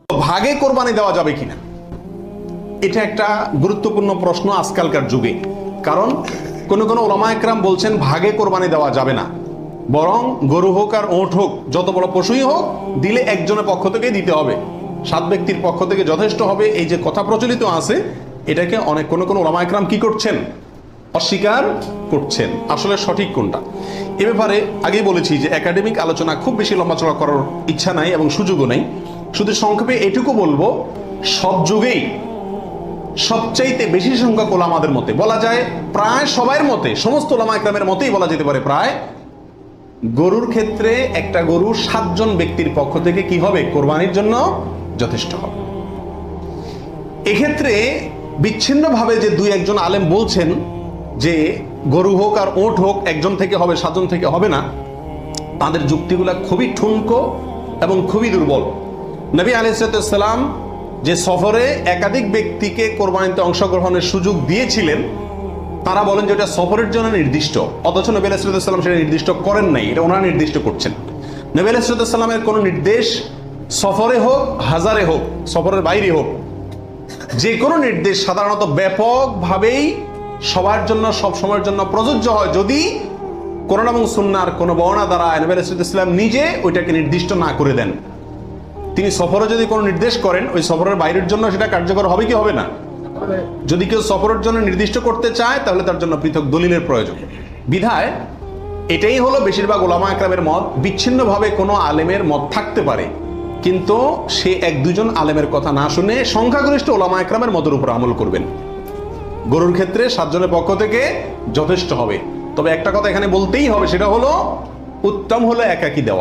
ভাগে কোরবানি দেওয়া যাবে কিনা, এটা একটা গুরুত্বপূর্ণ প্রশ্ন আজকালকার যুগে। কারণ কোন কোন ওলামা একরাম বলছেন ভাগে কোরবানি দেওয়া যাবে না, বরং গরু হোক আর ওঁট হোক, যত বড় পশুই হোক, দিলে একজনের পক্ষ থেকে দিতে হবে, 7 ব্যক্তির পক্ষ থেকে যথেষ্ট হবে। এই যে কথা প্রচলিত আছে, এটাকে অনেক কোন কোন ওলামা একরাম কি করছেন, অস্বীকার করছেন। আসলে সঠিক কোনটা, এ ব্যাপারে আগেই বলেছি যে একাডেমিক আলোচনা খুব বেশি লম্বাচড়া করার ইচ্ছা নাই এবং সুযোগও নেই। শুধু সংক্ষেপে এটুকু বলবো, সব যুগেই সবচাইতে বেশি সংখ্যক ওলামাদের মতে, বলা যায় প্রায় সবার মতে, সমস্ত ওলামা একরামের মতেই বলা যেতে পারে প্রায়, গরুর ক্ষেত্রে একটা গরু 7 জন ব্যক্তির পক্ষ থেকে কি হবে, কোরবানির জন্য যথেষ্ট হবে। এক্ষেত্রে বিচ্ছিন্নভাবে যে 2-1 জন আলেম বলছেন যে গরু হোক আর ওঁট হোক একজন থেকে হবে, 7 জন থেকে হবে না, তাদের যুক্তিগুলা খুবই ঠুনকো এবং খুবই দুর্বল। নবী আলাইহিস সালাম যে সফরে একাধিক ব্যক্তিকে কোরবানিতে অংশগ্রহণের সুযোগ দিয়েছিলেন, তারা বলেন যে এটা সফরের জন্য নির্দিষ্ট, অথচ নবী আলাইহিস সালাম সেটা নির্দিষ্ট করেন নাই, এটা ওনারা নির্দিষ্ট করছেন। নবী আলাইহিস সালামের কোনো নির্দেশ সফরে হোক, হাজারে হোক, সফরের বাইরে হোক, যে কোনো নির্দেশ সাধারণত ব্যাপকভাবেই সবার জন্য সব সময়ের জন্য প্রযোজ্য হয়, যদি কোরআন এবং সুন্নাহর কোনো বর্ণনা দ্বারা নবী আলাইহিস সালাম নিজে ওইটাকে নির্দিষ্ট না করে দেন। তিনি সফরে যদি কোনো নির্দেশ করেন, ওই সফরের বাইরের জন্য সেটা কার্যকর হবে কি হবে না? যদি কেউ সফরের জন্য নির্দিষ্ট করতে চায়, তাহলে তার জন্য পৃথক দলিলের প্রয়োজন। বিধায় এটাই হলো বেশিরভাগ ওলামা একরামের মত। বিচ্ছিন্নভাবে কোনো আলেমের মত থাকতে পারে, কিন্তু সে 1-2 জন আলেমের কথা না শুনে সংখ্যাগরিষ্ঠ ওলামা একরামের মতের উপর আমল করবেন। গরুর ক্ষেত্রে 7 জনের পক্ষ থেকে যথেষ্ট হবে। তবে একটা কথা এখানে বলতেই হবে, সেটা হলো উত্তম হলো একাকী দেওয়া।